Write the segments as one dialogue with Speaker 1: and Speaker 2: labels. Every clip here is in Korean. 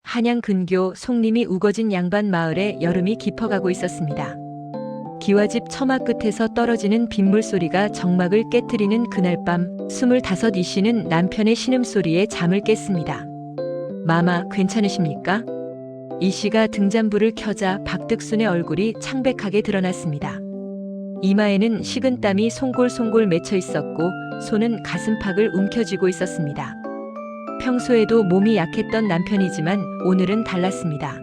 Speaker 1: 한양 근교 송림이 우거진 양반 마을에 여름이 깊어가고 있었습니다. 기와집 처마 끝에서 떨어지는 빗물 소리가 정막을 깨트리는 그날 밤 25 이씨는 남편의 신음소리에 잠을 깼습니다. 마마 괜찮으십니까? 이씨가 등잔불을 켜자 박득순의 얼굴이 창백하게 드러났습니다. 이마에는 식은 땀이 송골송골 맺혀 있었고 손은 가슴팍을 움켜쥐고 있었습니다. 평소에도 몸이 약했던 남편이지만 오늘은 달랐습니다.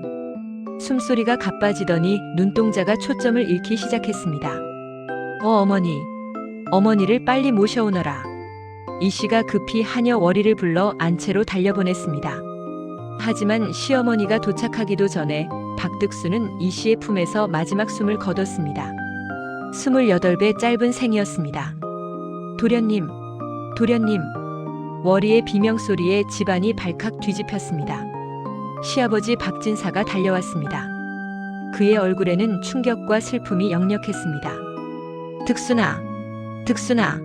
Speaker 1: 숨소리가 가빠지더니 눈동자가 초점을 잃기 시작했습니다. 어머니, 어머니를 빨리 모셔오너라. 이씨가 급히 하녀 월이를 불러 안채로 달려보냈습니다. 하지만 시어머니가 도착하기도 전에 박득수는 이씨의 품에서 마지막 숨을 거뒀습니다. 28배 짧은 생이었습니다. 도련님, 도련님. 월이의 비명소리에 집안이 발칵 뒤집혔습니다. 시아버지 박진사가 달려왔습니다. 그의 얼굴에는 충격과 슬픔이 역력했습니다. 득순아, 득순아.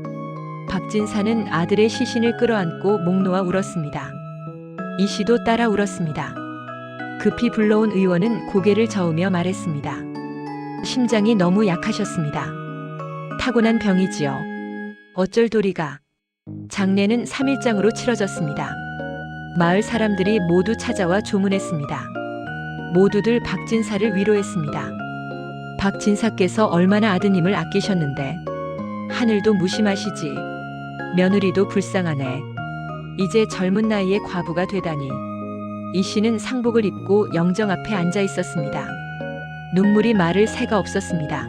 Speaker 1: 박진사는 아들의 시신을 끌어안고 목 놓아 울었습니다. 이씨도 따라 울었습니다. 급히 불러온 의원은 고개를 저으며 말했습니다. 심장이 너무 약하셨습니다. 타고난 병이지요. 어쩔 도리가. 장례는 3일장으로 치러졌습니다. 마을 사람들이 모두 찾아와 조문했습니다. 모두들 박진사를 위로했습니다. 박진사께서 얼마나 아드님을 아끼셨는데 하늘도 무심하시지. 며느리도 불쌍하네. 이제 젊은 나이에 과부가 되다니. 이씨는 상복을 입고 영정 앞에 앉아 있었습니다. 눈물이 마를 새가 없었습니다.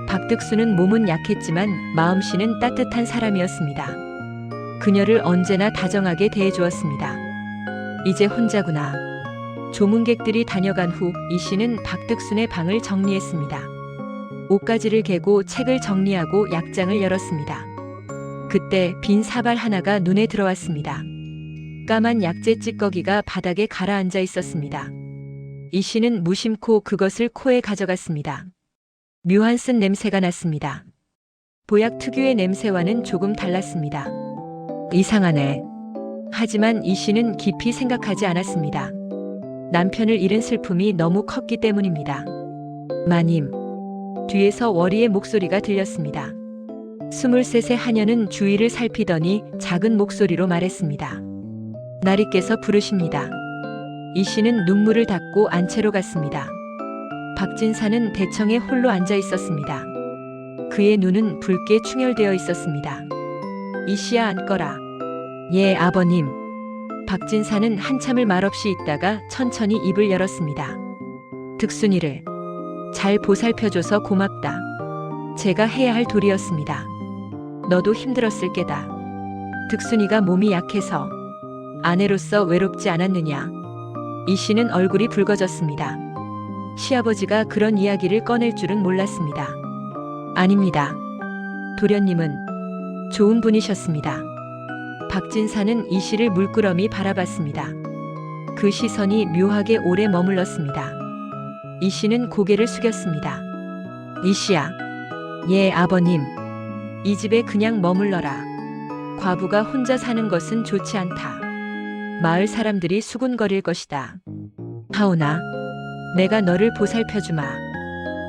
Speaker 1: 박득수는 몸은 약했지만 마음씨는 따뜻한 사람이었습니다. 그녀를 언제나 다정하게 대해주었습니다. 이제 혼자구나. 조문객들이 다녀간 후 이씨는 박득순의 방을 정리했습니다. 옷가지를 개고 책을 정리하고 약장을 열었습니다. 그때 빈 사발 하나가 눈에 들어왔습니다. 까만 약재 찌꺼기가 바닥에 가라앉아 있었습니다. 이씨는 무심코 그것을 코에 가져갔습니다. 묘한 쓴 냄새가 났습니다. 보약 특유의 냄새와는 조금 달랐습니다. 이상하네. 하지만 이씨는 깊이 생각하지 않았습니다. 남편을 잃은 슬픔이 너무 컸기 때문입니다. 마님. 뒤에서 월이의 목소리가 들렸습니다. 23세 하녀는 주위를 살피더니 작은 목소리로 말했습니다. 나리께서 부르십니다. 이씨는 눈물을 닦고 안채로 갔습니다. 박진사는 대청에 홀로 앉아 있었습니다. 그의 눈은 붉게 충혈되어 있었습니다. 이씨야 앉거라. 예, 아버님. 박진사는 한참을 말없이 있다가 천천히 입을 열었습니다. 득순이를 잘 보살펴줘서 고맙다. 제가 해야 할 도리였습니다. 너도 힘들었을 게다. 득순이가 몸이 약해서 아내로서 외롭지 않았느냐. 이씨는 얼굴이 붉어졌습니다. 시아버지가 그런 이야기를 꺼낼 줄은 몰랐습니다. 아닙니다. 도련님은 좋은 분이셨습니다. 박진사는 이씨를 물끄러미 바라봤습니다. 그 시선이 묘하게 오래 머물렀습니다. 이씨는 고개를 숙였습니다. 이씨야. 예, 아버님. 이 집에 그냥 머물러라. 과부가 혼자 사는 것은 좋지 않다. 마을 사람들이 수군거릴 것이다. 하오나, 내가 너를 보살펴주마.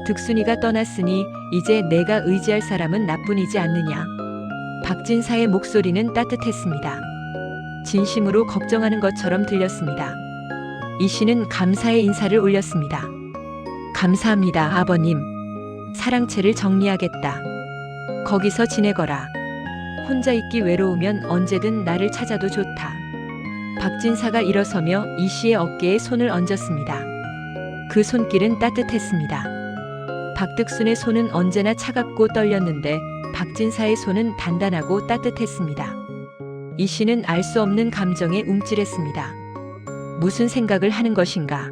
Speaker 1: 득순이가 떠났으니 이제 내가 의지할 사람은 나뿐이지 않느냐. 박진사의 목소리는 따뜻했습니다. 진심으로 걱정하는 것처럼 들렸습니다. 이씨는 감사의 인사를 올렸습니다. 감사합니다, 아버님. 사랑채를 정리하겠다. 거기서 지내거라. 혼자 있기 외로우면 언제든 나를 찾아도 좋다. 박진사가 일어서며 이씨의 어깨에 손을 얹었습니다. 그 손길은 따뜻했습니다. 박득순의 손은 언제나 차갑고 떨렸는데 박진사의 손은 단단하고 따뜻했습니다. 이씨는 알 수 없는 감정에 움찔했습니다. 무슨 생각을 하는 것인가?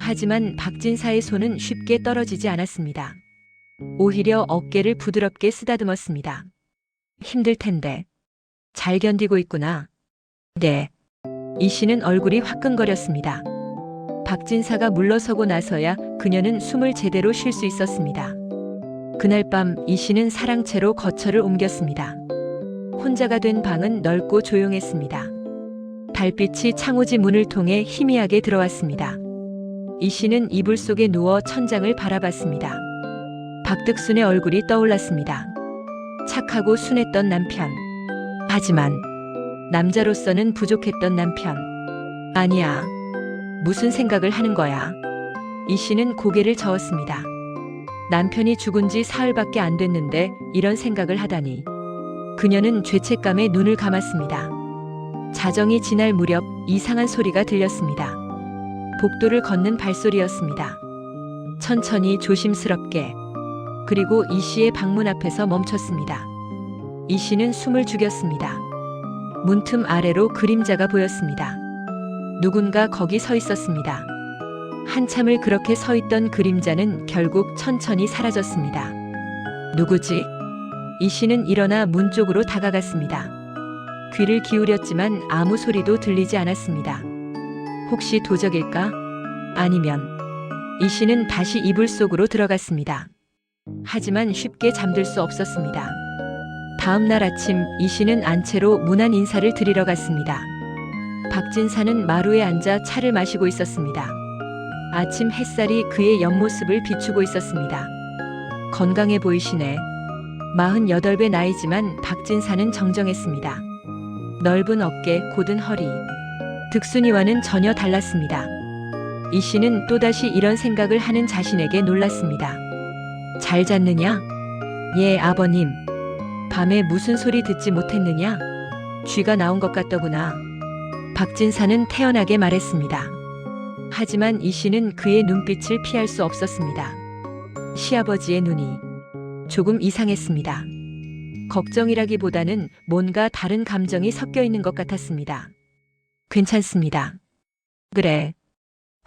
Speaker 1: 하지만 박진사의 손은 쉽게 떨어지지 않았습니다. 오히려 어깨를 부드럽게 쓰다듬었습니다. 힘들 텐데. 잘 견디고 있구나. 네. 이씨는 얼굴이 화끈거렸습니다. 박진사가 물러서고 나서야 그녀는 숨을 제대로 쉴 수 있었습니다. 그날 밤 이씨는 사랑채로 거처를 옮겼습니다. 혼자가 된 방은 넓고 조용했습니다. 달빛이 창호지 문을 통해 희미하게 들어왔습니다. 이 씨는 이불 속에 누워 천장을 바라봤습니다. 박득순의 얼굴이 떠올랐습니다. 착하고 순했던 남편. 하지만 남자로서는 부족했던 남편. 아니야. 무슨 생각을 하는 거야? 이 씨는 고개를 저었습니다. 남편이 죽은 지 사흘밖에 안 됐는데 이런 생각을 하다니. 그녀는 죄책감에 눈을 감았습니다. 자정이 지날 무렵 이상한 소리가 들렸습니다. 복도를 걷는 발소리였습니다. 천천히 조심스럽게. 그리고 이 씨의 방문 앞에서 멈췄습니다. 이 씨는 숨을 죽였습니다. 문틈 아래로 그림자가 보였습니다. 누군가 거기 서 있었습니다. 한참을 그렇게 서 있던 그림자는 결국 천천히 사라졌습니다. 누구지? 이 씨는 일어나 문 쪽으로 다가갔습니다. 귀를 기울였지만 아무 소리도 들리지 않았습니다. 혹시 도적일까? 아니면 이 씨는 다시 이불 속으로 들어갔습니다. 하지만 쉽게 잠들 수 없었습니다. 다음 날 아침 이 씨는 안채로 무난 인사를 드리러 갔습니다. 박진사는 마루에 앉아 차를 마시고 있었습니다. 아침 햇살이 그의 옆모습을 비추고 있었습니다. 건강해 보이시네. 48배 나이지만 박진사는 정정했습니다. 넓은 어깨, 곧은 허리. 득순이와는 전혀 달랐습니다. 이 씨는 또다시 이런 생각을 하는 자신에게 놀랐습니다. 잘 잤느냐? 예, 아버님. 밤에 무슨 소리 듣지 못했느냐? 쥐가 나온 것 같더구나. 박진사는 태연하게 말했습니다. 하지만 이 씨는 그의 눈빛을 피할 수 없었습니다. 시아버지의 눈이 조금 이상했습니다. 걱정이라기보다는 뭔가 다른 감정이 섞여 있는 것 같았습니다. 괜찮습니다. 그래.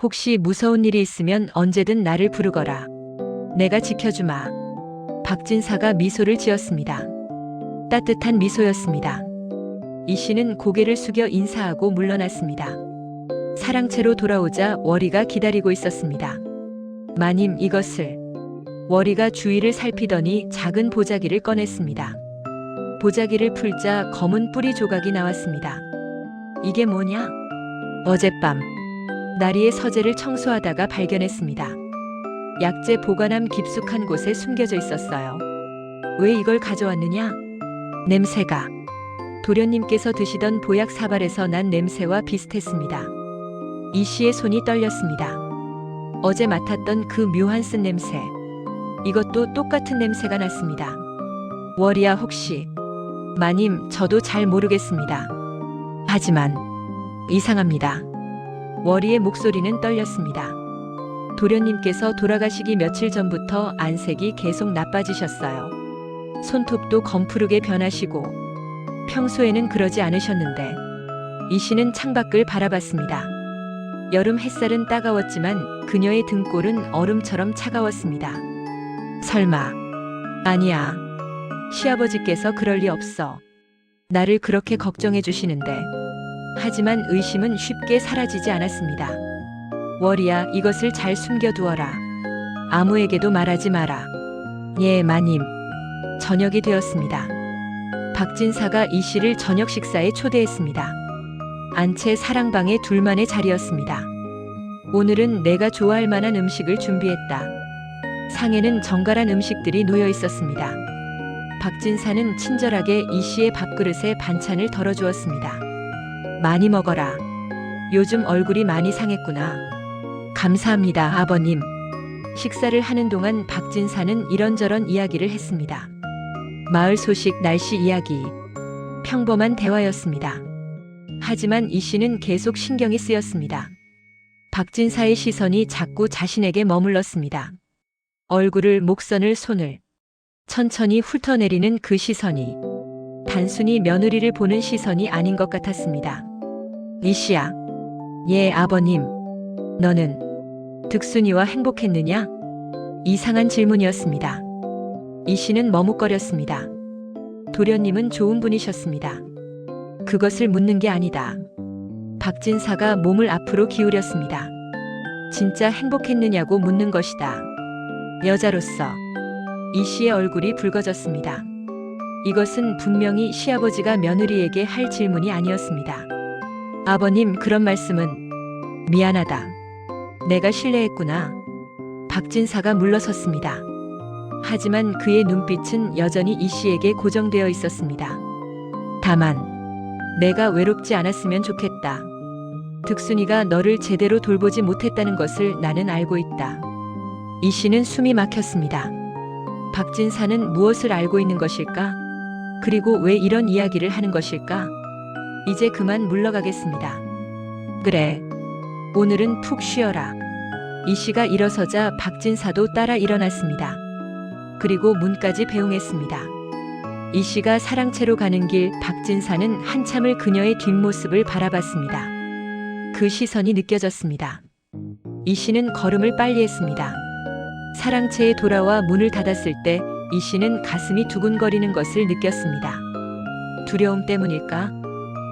Speaker 1: 혹시 무서운 일이 있으면 언제든 나를 부르거라. 내가 지켜주마. 박진사가 미소를 지었습니다. 따뜻한 미소였습니다. 이 씨는 고개를 숙여 인사하고 물러났습니다. 사랑채로 돌아오자 월이가 기다리고 있었습니다. 마님, 이것을. 월이가 주위를 살피더니 작은 보자기를 꺼냈습니다. 보자기를 풀자 검은 뿌리 조각이 나왔습니다. 이게 뭐냐? 어젯밤 나리의 서재를 청소하다가 발견했습니다. 약재 보관함 깊숙한 곳에 숨겨져 있었어요. 왜 이걸 가져왔느냐? 냄새가 도련님께서 드시던 보약 사발에서 난 냄새와 비슷했습니다. 이 씨의 손이 떨렸습니다. 어제 맡았던 그 묘한 쓴냄새. 이것도 똑같은 냄새가 났습니다. 월이야, 혹시? 마님, 저도 잘 모르겠습니다. 하지만 이상합니다. 월이의 목소리는 떨렸습니다. 도련님께서 돌아가시기 며칠 전부터 안색이 계속 나빠지셨어요. 손톱도 검푸르게 변하시고 평소에는 그러지 않으셨는데. 이 씨는 창밖을 바라봤습니다. 여름 햇살은 따가웠지만 그녀의 등골은 얼음처럼 차가웠습니다. 설마. 아니야. 시아버지께서 그럴 리 없어. 나를 그렇게 걱정해 주시는데. 하지만 의심은 쉽게 사라지지 않았습니다. 월이야, 이것을 잘 숨겨두어라. 아무에게도 말하지 마라. 예, 마님. 저녁이 되었습니다. 박진사가 이 씨를 저녁 식사에 초대했습니다. 안채 사랑방의 둘만의 자리였습니다. 오늘은 내가 좋아할 만한 음식을 준비했다. 상에는 정갈한 음식들이 놓여 있었습니다. 박진사는 친절하게 이 씨의 밥그릇에 반찬을 덜어주었습니다. 많이 먹어라. 요즘 얼굴이 많이 상했구나. 감사합니다, 아버님. 식사를 하는 동안 박진사는 이런저런 이야기를 했습니다. 마을 소식, 날씨 이야기. 평범한 대화였습니다. 하지만 이 씨는 계속 신경이 쓰였습니다. 박진사의 시선이 자꾸 자신에게 머물렀습니다. 얼굴을, 목선을, 손을 천천히 훑어내리는 그 시선이 단순히 며느리를 보는 시선이 아닌 것 같았습니다. 이 씨야. 예, 아버님. 너는 득순이와 행복했느냐? 이상한 질문이었습니다. 이 씨는 머뭇거렸습니다. 도련님은 좋은 분이셨습니다. 그것을 묻는 게 아니다. 박진사가 몸을 앞으로 기울였습니다. 진짜 행복했느냐고 묻는 것이다. 여자로서. 이 씨의 얼굴이 붉어졌습니다. 이것은 분명히 시아버지가 며느리에게 할 질문이 아니었습니다. 아버님, 그런 말씀은. 미안하다. 내가 실례했구나. 박진사가 물러섰습니다. 하지만 그의 눈빛은 여전히 이 씨에게 고정되어 있었습니다. 다만 내가 외롭지 않았으면 좋겠다. 득순이가 너를 제대로 돌보지 못했다는 것을 나는 알고 있다. 이 씨는 숨이 막혔습니다. 박진사는 무엇을 알고 있는 것일까? 그리고 왜 이런 이야기를 하는 것일까? 이제 그만 물러가겠습니다. 그래. 오늘은 푹 쉬어라. 이 씨가 일어서자 박진사도 따라 일어났습니다. 그리고 문까지 배웅했습니다. 이 씨가 사랑채로 가는 길, 박진사는 한참을 그녀의 뒷모습을 바라봤습니다. 그 시선이 느껴졌습니다. 이 씨는 걸음을 빨리 했습니다. 사랑채에 돌아와 문을 닫았을 때 이 씨는 가슴이 두근거리는 것을 느꼈습니다. 두려움 때문일까?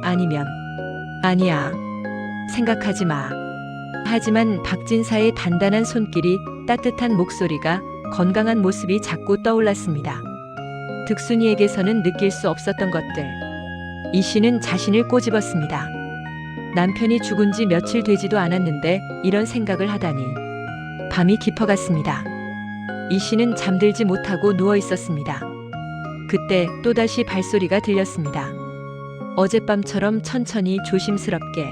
Speaker 1: 아니야. 생각하지 마. 하지만 박진사의 단단한 손길이, 따뜻한 목소리가, 건강한 모습이 자꾸 떠올랐습니다. 득순이에게서는 느낄 수 없었던 것들. 이 씨는 자신을 꼬집었습니다. 남편이 죽은 지 며칠 되지도 않았는데 이런 생각을 하다니. 밤이 깊어갔습니다. 이 씨는 잠들지 못하고 누워 있었습니다. 그때 또다시 발소리가 들렸습니다. 어젯밤처럼 천천히 조심스럽게.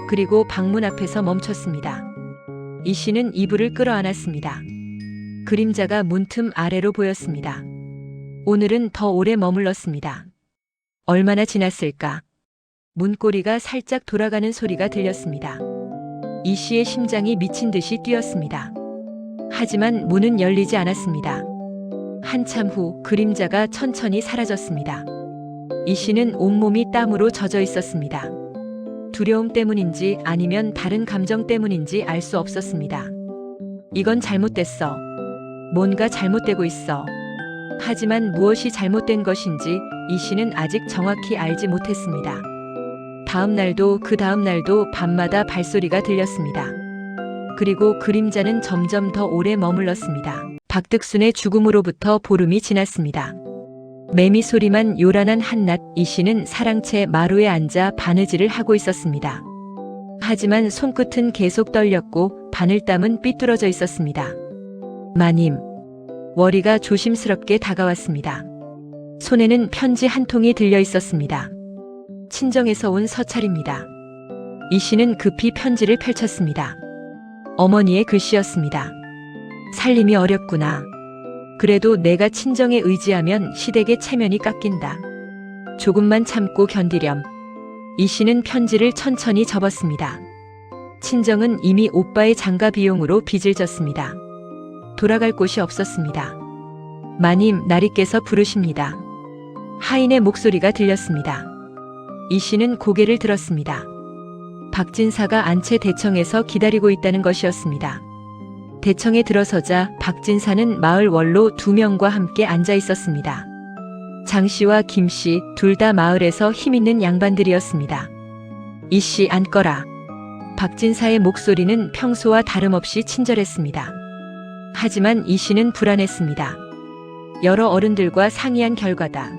Speaker 1: 그리고 방문 앞에서 멈췄습니다. 이 씨는 이불을 끌어안았습니다. 그림자가 문틈 아래로 보였습니다. 오늘은 더 오래 머물렀습니다. 얼마나 지났을까? 문고리가 살짝 돌아가는 소리가 들렸습니다. 이 씨의 심장이 미친 듯이 뛰었습니다. 하지만 문은 열리지 않았습니다. 한참 후 그림자가 천천히 사라졌습니다. 이 씨는 온몸이 땀으로 젖어 있었습니다. 두려움 때문인지 아니면 다른 감정 때문인지 알 수 없었습니다. 이건 잘못됐어. 뭔가 잘못되고 있어. 하지만 무엇이 잘못된 것인지 이 씨는 아직 정확히 알지 못했습니다. 다음 날도 그 다음 날도 밤마다 발소리가 들렸습니다. 그리고 그림자는 점점 더 오래 머물렀습니다. 박득순의 죽음으로부터 보름이 지났습니다. 매미 소리만 요란한 한낮, 이 씨는 사랑채 마루에 앉아 바느질을 하고 있었습니다. 하지만 손끝은 계속 떨렸고 바늘땀은 삐뚤어져 있었습니다. 마님. 월이가 조심스럽게 다가왔습니다. 손에는 편지 한 통이 들려 있었습니다. 친정에서 온 서찰입니다. 이 씨는 급히 편지를 펼쳤습니다. 어머니의 글씨였습니다. 살림이 어렵구나. 그래도 내가 친정에 의지하면 시댁의 체면이 깎인다. 조금만 참고 견디렴. 이 씨는 편지를 천천히 접었습니다. 친정은 이미 오빠의 장가 비용으로 빚을 졌습니다. 돌아갈 곳이 없었습니다. 마님, 나리께서 부르십니다. 하인의 목소리가 들렸습니다. 이 씨는 고개를 들었습니다. 박진사가 안채 대청에서 기다리고 있다는 것이었습니다. 대청에 들어서자 박진사는 마을 원로 2명과 함께 앉아 있었습니다. 장 씨와 김 씨, 둘 다 마을에서 힘있는 양반들이었습니다. 이 씨 앉거라. 박진사의 목소리는 평소와 다름없이 친절했습니다. 하지만 이 씨는 불안했습니다. 여러 어른들과 상의한 결과다.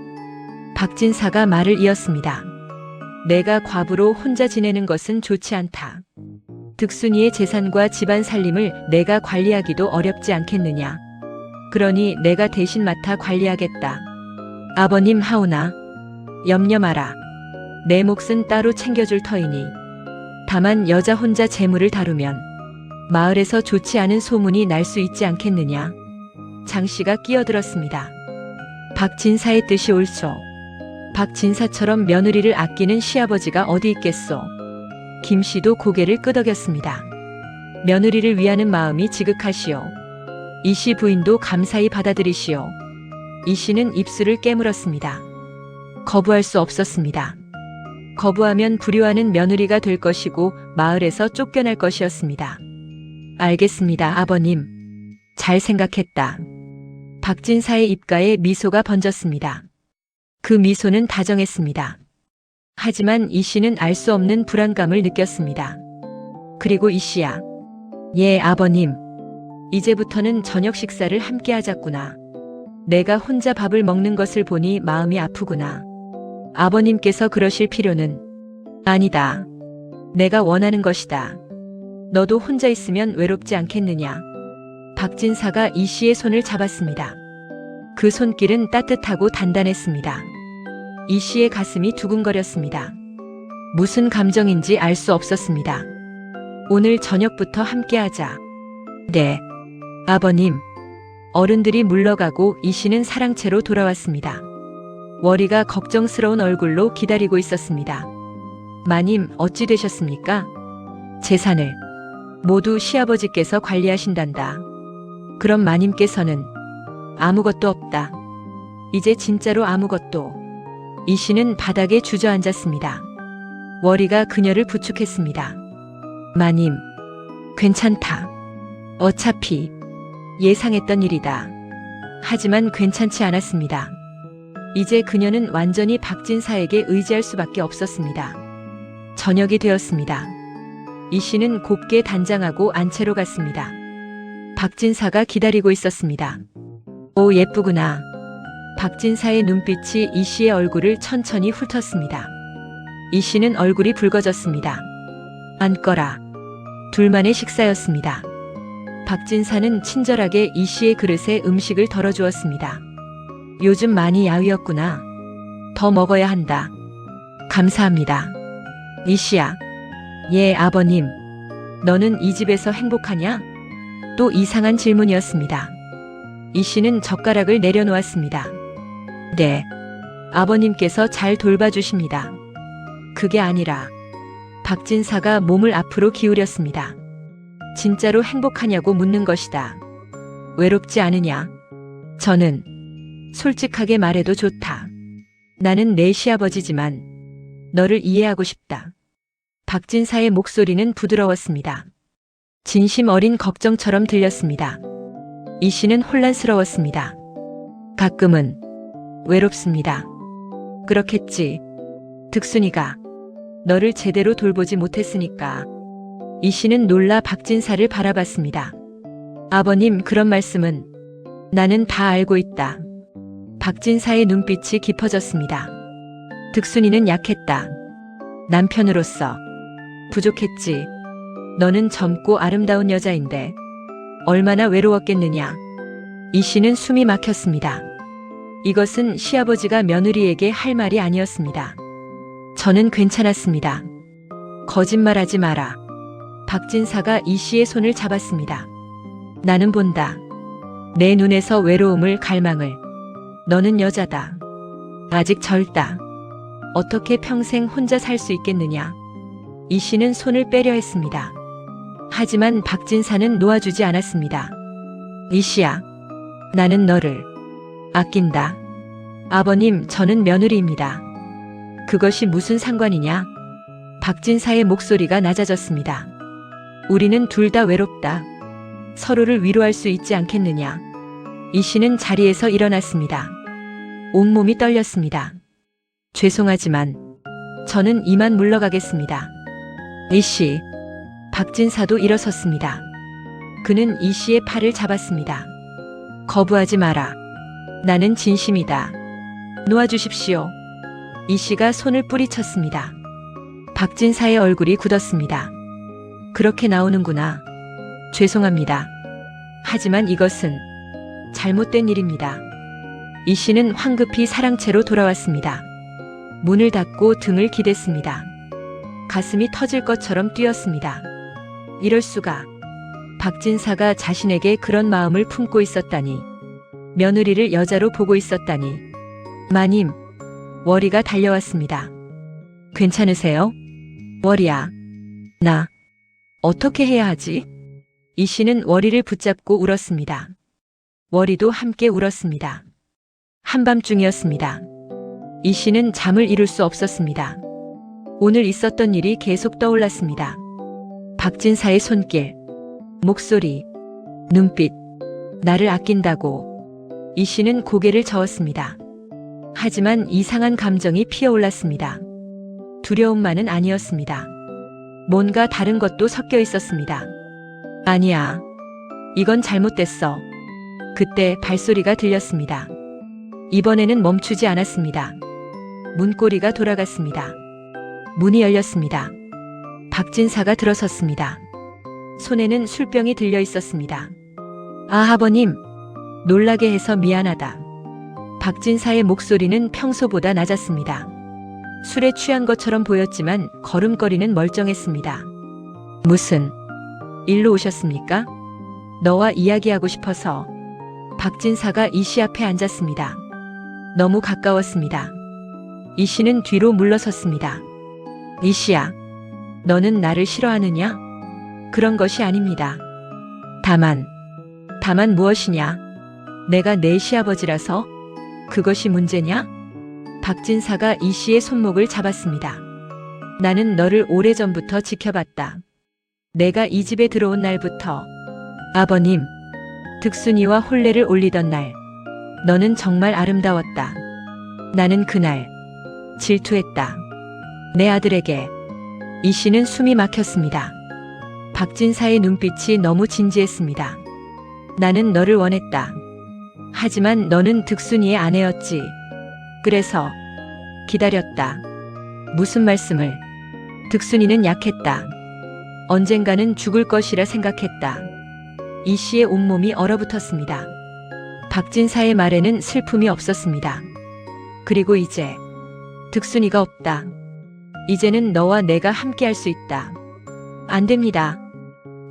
Speaker 1: 박진사가 말을 이었습니다. 내가 과부로 혼자 지내는 것은 좋지 않다. 득순이의 재산과 집안 살림을 내가 관리하기도 어렵지 않겠느냐. 그러니 내가 대신 맡아 관리하겠다. 아버님 하오나 염려 마라. 내 몫은 따로 챙겨줄 터이니. 다만 여자 혼자 재물을 다루면 마을에서 좋지 않은 소문이 날 수 있지 않겠느냐. 장씨가 끼어들었습니다. 박진사의 뜻이 옳소. 박진사처럼 며느리를 아끼는 시아버지가 어디 있겠소. 김씨도 고개를 끄덕였습니다. 며느리를 위하는 마음이 지극하시오. 이 씨 부인도 감사히 받아들이시오. 이 씨는 입술을 깨물었습니다. 거부할 수 없었습니다. 거부하면 불효하는 며느리가 될 것이고 마을에서 쫓겨날 것이었습니다. 알겠습니다, 아버님. 잘 생각했다. 박진사의 입가에 미소가 번졌습니다. 그 미소는 다정했습니다. 하지만 이 씨는 알 수 없는 불안감을 느꼈습니다. 그리고 이 씨야. 예, 아버님. 이제부터는 저녁 식사를 함께 하자꾸나. 내가 혼자 밥을 먹는 것을 보니 마음이 아프구나. 아버님께서 그러실 필요는 아니다. 내가 원하는 것이다. 너도 혼자 있으면 외롭지 않겠느냐. 박진사가 이 씨의 손을 잡았습니다. 그 손길은 따뜻하고 단단했습니다. 이 씨의 가슴이 두근거렸습니다. 무슨 감정인지 알 수 없었습니다. 오늘 저녁부터 함께하자. 네, 아버님. 어른들이 물러가고 이 씨는 사랑채로 돌아왔습니다. 월이가 걱정스러운 얼굴로 기다리고 있었습니다. 마님, 어찌 되셨습니까? 재산을 모두 시아버지께서 관리하신단다. 그럼 마님께서는 아무것도 없다. 이제 진짜로 아무것도. 이 씨는 바닥에 주저앉았습니다. 월이가 그녀를 부축했습니다. 마님, 괜찮다. 어차피 예상했던 일이다. 하지만 괜찮지 않았습니다. 이제 그녀는 완전히 박진사에게 의지할 수밖에 없었습니다. 저녁이 되었습니다. 이 씨는 곱게 단장하고 안채로 갔습니다. 박진사가 기다리고 있었습니다. 오, 예쁘구나. 박진사의 눈빛이 이 씨의 얼굴을 천천히 훑었습니다. 이 씨는 얼굴이 붉어졌습니다. 앉거라. 둘만의 식사였습니다. 박진사는 친절하게 이 씨의 그릇에 음식을 덜어주었습니다. 요즘 많이 야위었구나. 더 먹어야 한다. 감사합니다. 이 씨야. 예, 아버님. 너는 이 집에서 행복하냐? 또 이상한 질문이었습니다. 이 씨는 젓가락을 내려놓았습니다. 네. 아버님께서 잘 돌봐주십니다. 그게 아니라 박진사가 몸을 앞으로 기울였습니다. 진짜로 행복하냐고 묻는 것이다. 외롭지 않으냐? 저는 솔직하게 말해도 좋다. 나는 내 시아버지지만 너를 이해하고 싶다. 박진사의 목소리는 부드러웠습니다. 진심 어린 걱정처럼 들렸습니다. 이 씨는 혼란스러웠습니다. 가끔은 외롭습니다. 그렇겠지. 득순이가 너를 제대로 돌보지 못했으니까. 이 씨는 놀라 박진사를 바라봤습니다. 아버님, 그런 말씀은 나는 다 알고 있다. 박진사의 눈빛이 깊어졌습니다. 득순이는 약했다. 남편으로서 부족했지. 너는 젊고 아름다운 여자인데 얼마나 외로웠겠느냐. 이 씨는 숨이 막혔습니다. 이것은 시아버지가 며느리에게 할 말이 아니었습니다. 저는 괜찮았습니다. 거짓말하지 마라. 박진사가 이 씨의 손을 잡았습니다. 나는 본다. 내 눈에서 외로움을, 갈망을. 너는 여자다. 아직 젊다. 어떻게 평생 혼자 살 수 있겠느냐. 이 씨는 손을 빼려 했습니다. 하지만 박진사는 놓아주지 않았습니다. 이 씨야. 나는 너를 아낀다. 아버님, 저는 며느리입니다. 그것이 무슨 상관이냐? 박진사의 목소리가 낮아졌습니다. 우리는 둘 다 외롭다. 서로를 위로할 수 있지 않겠느냐? 이 씨는 자리에서 일어났습니다. 온몸이 떨렸습니다. 죄송하지만 저는 이만 물러가겠습니다. 이 씨. 박진사도 일어섰습니다. 그는 이 씨의 팔을 잡았습니다. 거부하지 마라. 나는 진심이다. 놓아주십시오. 이 씨가 손을 뿌리쳤습니다. 박진사의 얼굴이 굳었습니다. 그렇게 나오는구나. 죄송합니다. 하지만 이것은 잘못된 일입니다. 이 씨는 황급히 사랑채로 돌아왔습니다. 문을 닫고 등을 기댔습니다. 가슴이 터질 것처럼 뛰었습니다. 이럴 수가. 박진사가 자신에게 그런 마음을 품고 있었다니. 며느리를 여자로 보고 있었다니. 마님. 월이가 달려왔습니다. 괜찮으세요? 월이야. 나 어떻게 해야 하지? 이 씨는 월이를 붙잡고 울었습니다. 월이도 함께 울었습니다. 한밤중이었습니다. 이 씨는 잠을 이룰 수 없었습니다. 오늘 있었던 일이 계속 떠올랐습니다. 박진사의 손길, 목소리, 눈빛, 나를 아낀다고. 이 씨는 고개를 저었습니다. 하지만 이상한 감정이 피어올랐습니다. 두려움만은 아니었습니다. 뭔가 다른 것도 섞여 있었습니다. 아니야. 이건 잘못됐어. 그때 발소리가 들렸습니다. 이번에는 멈추지 않았습니다. 문고리가 돌아갔습니다. 문이 열렸습니다. 박진사가 들어섰습니다. 손에는 술병이 들려 있었습니다. 아, 아버님. 놀라게 해서 미안하다. 박진사의 목소리는 평소보다 낮았습니다. 술에 취한 것처럼 보였지만 걸음걸이는 멀쩡했습니다. 무슨 일로 오셨습니까? 너와 이야기하고 싶어서. 박진사가 이씨 앞에 앉았습니다. 너무 가까웠습니다. 이씨는 뒤로 물러섰습니다. 이씨야, 너는 나를 싫어하느냐? 그런 것이 아닙니다. 다만 무엇이냐? 내가 내 시아버지라서 그것이 문제냐? 박진사가 이씨의 손목을 잡았습니다. 나는 너를 오래전부터 지켜봤다. 내가 이 집에 들어온 날부터. 아버님, 득순이와 혼례를 올리던 날, 너는 정말 아름다웠다. 나는 그날 질투했다. 내 아들에게. 이씨는 숨이 막혔습니다. 박진사의 눈빛이 너무 진지했습니다. 나는 너를 원했다. 하지만 너는 득순이의 아내였지. 그래서 기다렸다. 무슨 말씀을? 득순이는 약했다. 언젠가는 죽을 것이라 생각했다. 이씨의 온몸이 얼어붙었습니다. 박진사의 말에는 슬픔이 없었습니다. 그리고 이제 득순이가 없다. 이제는 너와 내가 함께할 수 있다. 안 됩니다.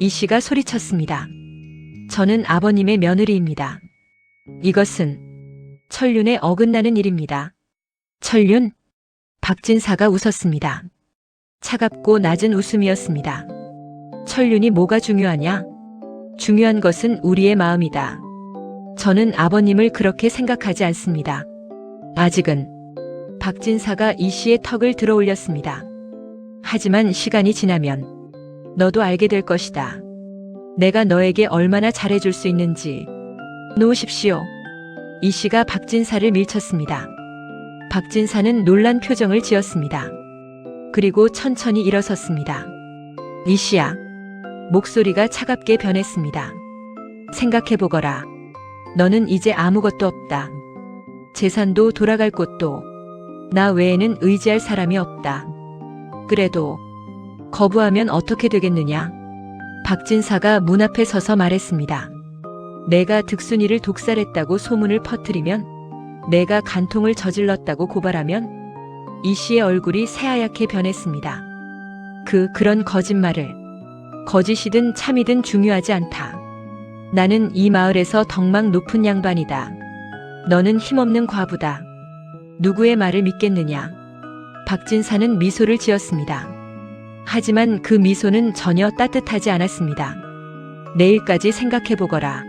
Speaker 1: 이씨가 소리쳤습니다. 저는 아버님의 며느리입니다. 이것은 천륜에 어긋나는 일입니다. 천륜? 박진사가 웃었습니다. 차갑고 낮은 웃음이었습니다. 천륜이 뭐가 중요하냐? 중요한 것은 우리의 마음이다. 저는 아버님을 그렇게 생각하지 않습니다. 아직은. 박진사가 이씨의 턱을 들어 올렸습니다. 하지만 시간이 지나면 너도 알게 될 것이다. 내가 너에게 얼마나 잘해줄 수 있는지. 놓으십시오. 이씨가 박진사를 밀쳤습니다. 박진사는 놀란 표정을 지었습니다. 그리고 천천히 일어섰습니다. 이씨야. 목소리가 차갑게 변했습니다. 생각해보거라. 너는 이제 아무것도 없다. 재산도 돌아갈 곳도. 나 외에는 의지할 사람이 없다. 그래도 거부하면 어떻게 되겠느냐? 박진사가 문 앞에 서서 말했습니다. 내가 득순이를 독살했다고 소문을 퍼뜨리면, 내가 간통을 저질렀다고 고발하면. 이씨의 얼굴이 새하얗게 변했습니다. 그런 거짓말을. 거짓이든 참이든 중요하지 않다. 나는 이 마을에서 덕망 높은 양반이다. 너는 힘없는 과부다. 누구의 말을 믿겠느냐? 박진사는 미소를 지었습니다. 하지만 그 미소는 전혀 따뜻하지 않았습니다. 내일까지 생각해보거라.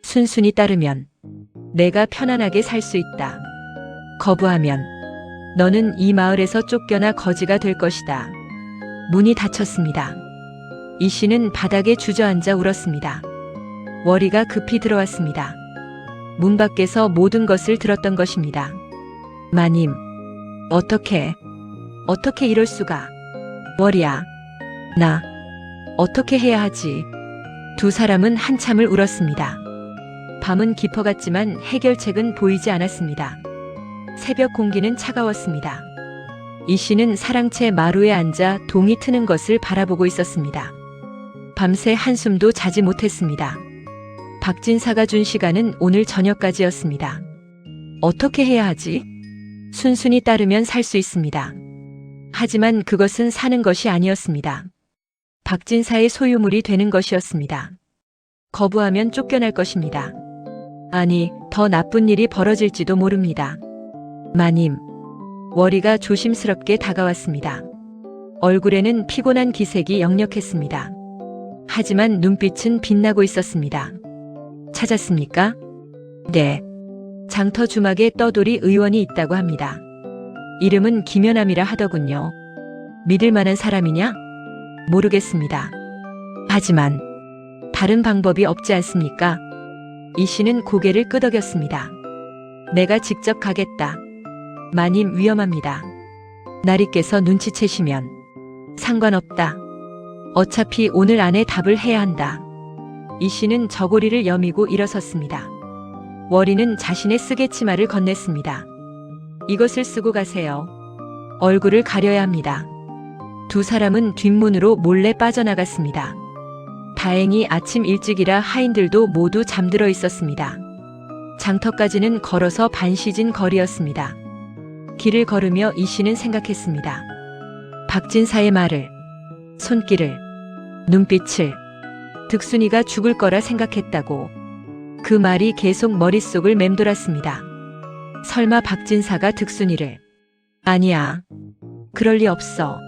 Speaker 1: 순순히 따르면 내가 편안하게 살 수 있다. 거부하면 너는 이 마을에서 쫓겨나 거지가 될 것이다. 문이 닫혔습니다. 이씨는 바닥에 주저앉아 울었습니다. 월이가 급히 들어왔습니다. 문 밖에서 모든 것을 들었던 것입니다. 마님, 어떻게 이럴 수가. 월이야, 나 어떻게 해야 하지? 두 사람은 한참을 울었습니다. 밤은 깊어갔지만 해결책은 보이지 않았습니다. 새벽 공기는 차가웠습니다. 이씨는 사랑채 마루에 앉아 동이 트는 것을 바라보고 있었습니다. 밤새 한숨도 자지 못했습니다. 박진사가 준 시간은 오늘 저녁까지였습니다. 어떻게 해야 하지? 순순히 따르면 살 수 있습니다. 하지만 그것은 사는 것이 아니었습니다. 박진사의 소유물이 되는 것이었습니다. 거부하면 쫓겨날 것입니다. 아니, 더 나쁜 일이 벌어질지도 모릅니다. 마님. 월이가 조심스럽게 다가왔습니다. 얼굴에는 피곤한 기색이 역력했습니다. 하지만 눈빛은 빛나고 있었습니다. 찾았습니까? 네. 장터 주막에 떠돌이 의원이 있다고 합니다. 이름은 김연암이라 하더군요. 믿을 만한 사람이냐? 모르겠습니다. 하지만 다른 방법이 없지 않습니까? 이씨는 고개를 끄덕였습니다. 내가 직접 가겠다. 마님, 위험합니다. 나리께서 눈치채시면 상관없다. 어차피 오늘 안에 답을 해야 한다. 이씨는 저고리를 여미고 일어섰습니다. 월이는 자신의 쓰개치마를 건넸습니다. 이것을 쓰고 가세요. 얼굴을 가려야 합니다. 두 사람은 뒷문으로 몰래 빠져나갔습니다. 다행히 아침 일찍이라 하인들도 모두 잠들어 있었습니다. 장터까지는 걸어서 반시진 거리였습니다. 길을 걸으며 이 씨는 생각했습니다. 박진사의 말을, 손길을, 눈빛을, 득순이가 죽을 거라 생각했다고. 그 말이 계속 머릿속을 맴돌았습니다. 설마 박진사가 득순이를. 아니야. 그럴 리 없어.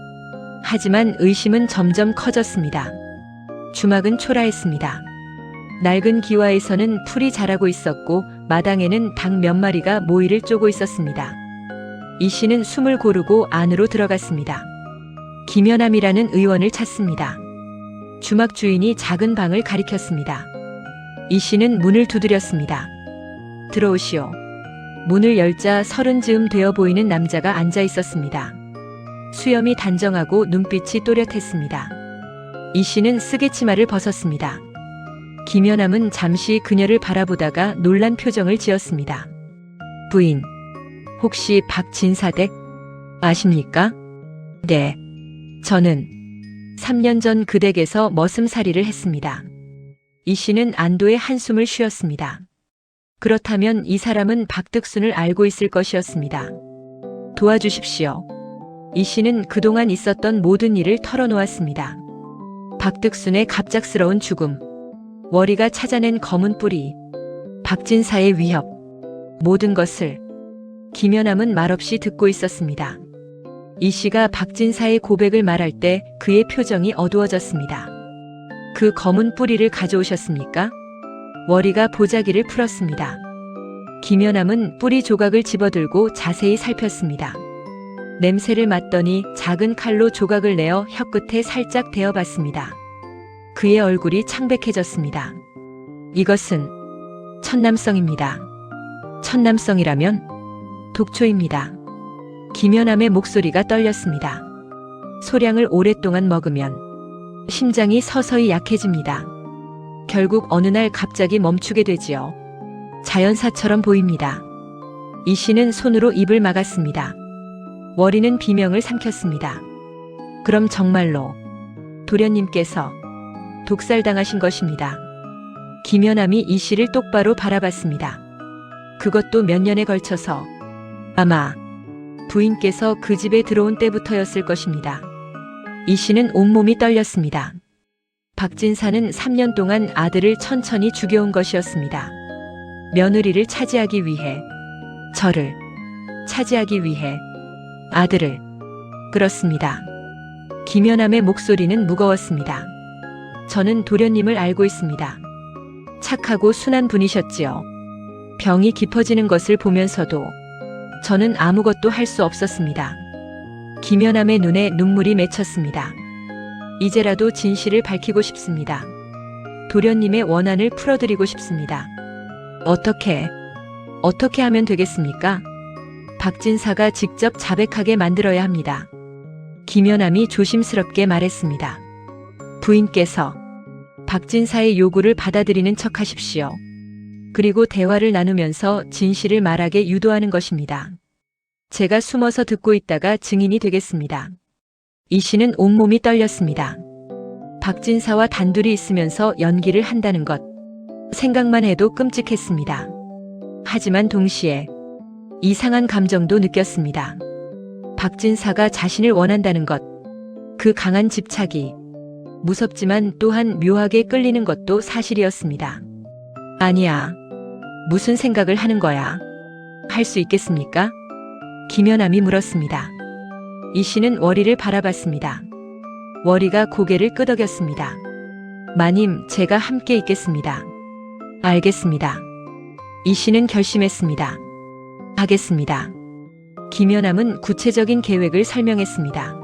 Speaker 1: 하지만 의심은 점점 커졌습니다. 주막은 초라했습니다. 낡은 기와에서는 풀이 자라고 있었고 마당에는 닭 몇 마리가 모이를 쪼고 있었습니다. 이 씨는 숨을 고르고 안으로 들어갔습니다. 김연암이라는 의원을 찾습니다. 주막 주인이 작은 방을 가리켰습니다. 이 씨는 문을 두드렸습니다. 들어오시오. 문을 열자 30즈음 되어 보이는 남자가 앉아 있었습니다. 수염이 단정하고 눈빛이 또렷했습니다. 이 씨는 쓰개치마를 벗었습니다. 김연암은 잠시 그녀를 바라보다가 놀란 표정을 지었습니다. 부인, 혹시 박진사댁 아십니까? 네. 저는 3년 전 그 댁에서 머슴살이를 했습니다. 이 씨는 안도의 한숨을 쉬었습니다. 그렇다면 이 사람은 박득순을 알고 있을 것이었습니다. 도와주십시오. 이 씨는 그동안 있었던 모든 일을 털어놓았습니다. 박득순의 갑작스러운 죽음, 월이가 찾아낸 검은 뿌리, 박진사의 위협, 모든 것을. 김연암은 말없이 듣고 있었습니다. 이 씨가 박진사의 고백을 말할 때 그의 표정이 어두워졌습니다. 그 검은 뿌리를 가져오셨습니까? 월이가 보자기를 풀었습니다. 김연암은 뿌리 조각을 집어들고 자세히 살폈습니다. 냄새를 맡더니 작은 칼로 조각을 내어 혀끝에 살짝 대어봤습니다. 그의 얼굴이 창백해졌습니다. 이것은 천남성입니다. 천남성이라면 독초입니다. 김연암의 목소리가 떨렸습니다. 소량을 오랫동안 먹으면 심장이 서서히 약해집니다. 결국 어느 날 갑자기 멈추게 되지요. 자연사처럼 보입니다. 이 씨는 손으로 입을 막았습니다. 월이는 비명을 삼켰습니다. 그럼 정말로 도련님께서 독살당하신 것입니다. 김연암이 이 씨를 똑바로 바라봤습니다. 그것도 몇 년에 걸쳐서. 아마 부인께서 그 집에 들어온 때부터였을 것입니다. 이 씨는 온몸이 떨렸습니다. 박진사는 3년 동안 아들을 천천히 죽여온 것이었습니다. 며느리를 차지하기 위해, 저를 차지하기 위해, 아들을. 그렇습니다. 김연암의 목소리는 무거웠습니다. 저는 도련님을 알고 있습니다. 착하고 순한 분이셨지요. 병이 깊어지는 것을 보면서도 저는 아무것도 할 수 없었습니다. 김연암의 눈에 눈물이 맺혔습니다. 이제라도 진실을 밝히고 싶습니다. 도련님의 원한을 풀어드리고 싶습니다. 어떻게 하면 되겠습니까? 박진사가 직접 자백하게 만들어야 합니다. 김연암이 조심스럽게 말했습니다. 부인께서 박진사의 요구를 받아들이는 척 하십시오. 그리고 대화를 나누면서 진실을 말하게 유도하는 것입니다. 제가 숨어서 듣고 있다가 증인이 되겠습니다. 이 씨는 온몸이 떨렸습니다. 박진사와 단둘이 있으면서 연기를 한다는 것, 생각만 해도 끔찍했습니다. 하지만 동시에 이상한 감정도 느꼈습니다. 박진사가 자신을 원한다는 것, 그 강한 집착이 무섭지만 또한 묘하게 끌리는 것도 사실이었습니다. 아니야. 무슨 생각을 하는 거야? 할 수 있겠습니까? 김연암이 물었습니다. 이 씨는 월이를 바라봤습니다. 월이가 고개를 끄덕였습니다. 마님, 제가 함께 있겠습니다. 알겠습니다. 이 씨는 결심했습니다. 하겠습니다. 김연암은 구체적인 계획을 설명했습니다.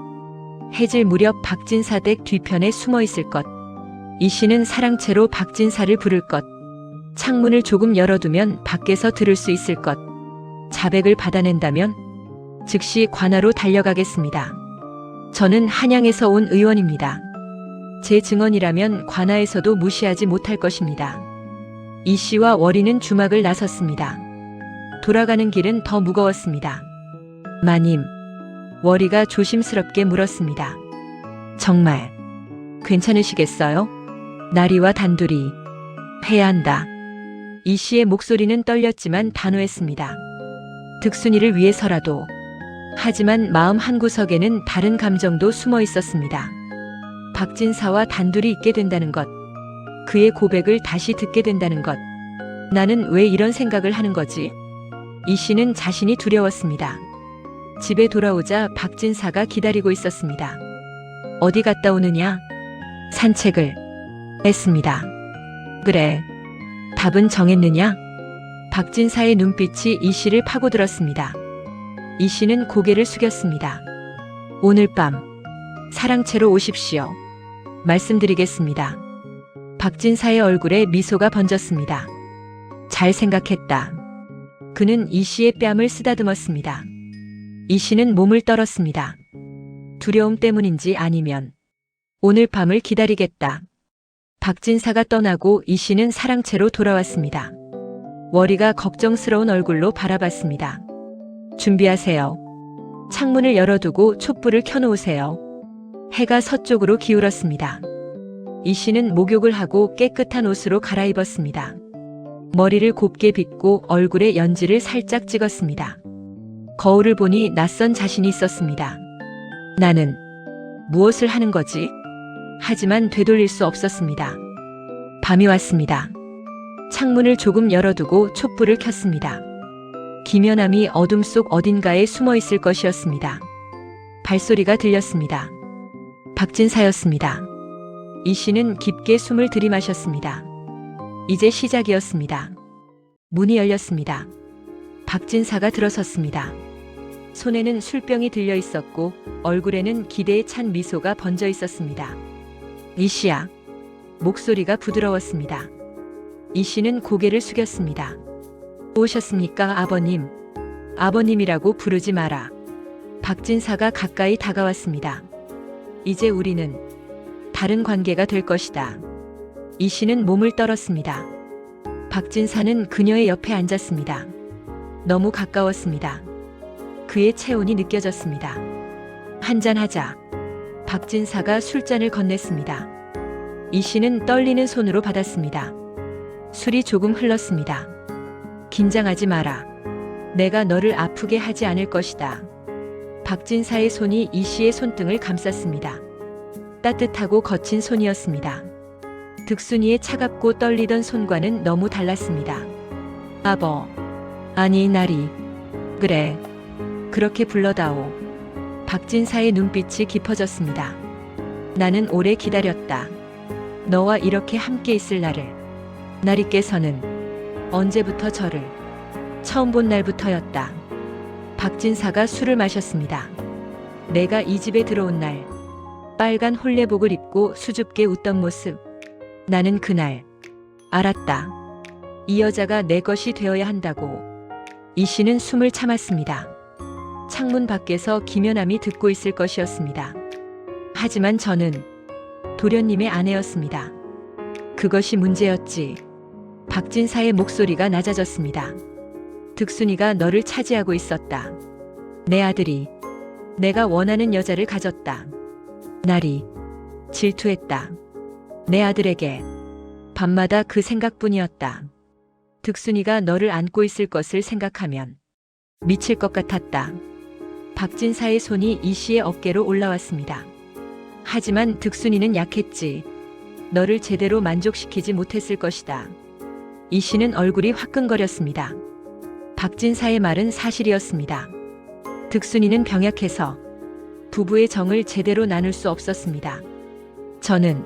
Speaker 1: 해질 무렵 박진사 댁 뒤편에 숨어 있을 것. 이 씨는 사랑채로 박진사를 부를 것. 창문을 조금 열어두면 밖에서 들을 수 있을 것. 자백을 받아낸다면 즉시 관하로 달려가겠습니다. 저는 한양에서 온 의원입니다. 제 증언이라면 관하에서도 무시하지 못할 것입니다. 이 씨와 월이는 주막을 나섰습니다. 돌아가는 길은 더 무거웠습니다. 마님, 월이가 조심스럽게 물었습니다. 정말 괜찮으시겠어요? 나리와 단둘이 해야 한다. 이 씨의 목소리는 떨렸지만 단호했습니다. 득순이를 위해서라도. 하지만 마음 한구석에는 다른 감정도 숨어 있었습니다. 박진사와 단둘이 있게 된다는 것, 그의 고백을 다시 듣게 된다는 것. 나는 왜 이런 생각을 하는 거지? 이 씨는 자신이 두려웠습니다. 집에 돌아오자 박진사가 기다리고 있었습니다. 어디 갔다 오느냐? 산책을 했습니다. 그래. 답은 정했느냐? 박진사의 눈빛이 이 씨를 파고들었습니다. 이 씨는 고개를 숙였습니다. 오늘 밤 사랑채로 오십시오. 말씀드리겠습니다. 박진사의 얼굴에 미소가 번졌습니다. 잘 생각했다. 그는 이 씨의 뺨을 쓰다듬었습니다. 이 씨는 몸을 떨었습니다. 두려움 때문인지 아니면 오늘 밤을 기다리겠다. 박진사가 떠나고 이 씨는 사랑채로 돌아왔습니다. 월이가 걱정스러운 얼굴로 바라봤습니다. 준비하세요. 창문을 열어두고 촛불을 켜놓으세요. 해가 서쪽으로 기울었습니다. 이 씨는 목욕을 하고 깨끗한 옷으로 갈아입었습니다. 머리를 곱게 빗고 얼굴에 연지를 살짝 찍었습니다. 거울을 보니 낯선 자신이 있었습니다. 나는 무엇을 하는 거지? 하지만 되돌릴 수 없었습니다. 밤이 왔습니다. 창문을 조금 열어두고 촛불을 켰습니다. 김연함이 어둠 속 어딘가에 숨어 있을 것이었습니다. 발소리가 들렸습니다. 박진사였습니다. 이 씨는 깊게 숨을 들이마셨습니다. 이제 시작이었습니다. 문이 열렸습니다. 박진사가 들어섰습니다. 손에는 술병이 들려 있었고 얼굴에는 기대에 찬 미소가 번져 있었습니다. 이 씨야. 목소리가 부드러웠습니다. 이 씨는 고개를 숙였습니다. 오셨습니까, 아버님? 아버님이라고 부르지 마라. 박진사가 가까이 다가왔습니다. 이제 우리는 다른 관계가 될 것이다. 이 씨는 몸을 떨었습니다. 박진사는 그녀의 옆에 앉았습니다. 너무 가까웠습니다. 그의 체온이 느껴졌습니다. 한잔하자. 박진사가 술잔을 건넸습니다. 이 씨는 떨리는 손으로 받았습니다. 술이 조금 흘렀습니다. 긴장하지 마라. 내가 너를 아프게 하지 않을 것이다. 박진사의 손이 이 씨의 손등을 감쌌습니다. 따뜻하고 거친 손이었습니다. 득순이의 차갑고 떨리던 손과는 너무 달랐습니다. 아버. 아니, 나리. 그래. 그렇게 불러다오. 박진사의 눈빛이 깊어졌습니다. 나는 오래 기다렸다. 너와 이렇게 함께 있을 날을. 나리께서는 언제부터 저를 처음 본 날부터였다. 박진사가 술을 마셨습니다. 내가 이 집에 들어온 날, 빨간 홀레복을 입고 수줍게 웃던 모습. 나는 그날 알았다. 이 여자가 내 것이 되어야 한다고. 이 씨는 숨을 참았습니다. 창문 밖에서 김연함이 듣고 있을 것이었습니다. 하지만 저는 도련님의 아내였습니다. 그것이 문제였지. 박진사의 목소리가 낮아졌습니다. 득순이가 너를 차지하고 있었다. 내 아들이 내가 원하는 여자를 가졌다. 나리 질투했다. 내 아들에게 밤마다 그 생각뿐이었다. 득순이가 너를 안고 있을 것을 생각하면 미칠 것 같았다. 박진사의 손이 이 씨의 어깨로 올라왔습니다. 하지만 득순이는 약했지. 너를 제대로 만족시키지 못했을 것이다. 이 씨는 얼굴이 화끈거렸습니다. 박진사의 말은 사실이었습니다. 득순이는 병약해서 부부의 정을 제대로 나눌 수 없었습니다. 저는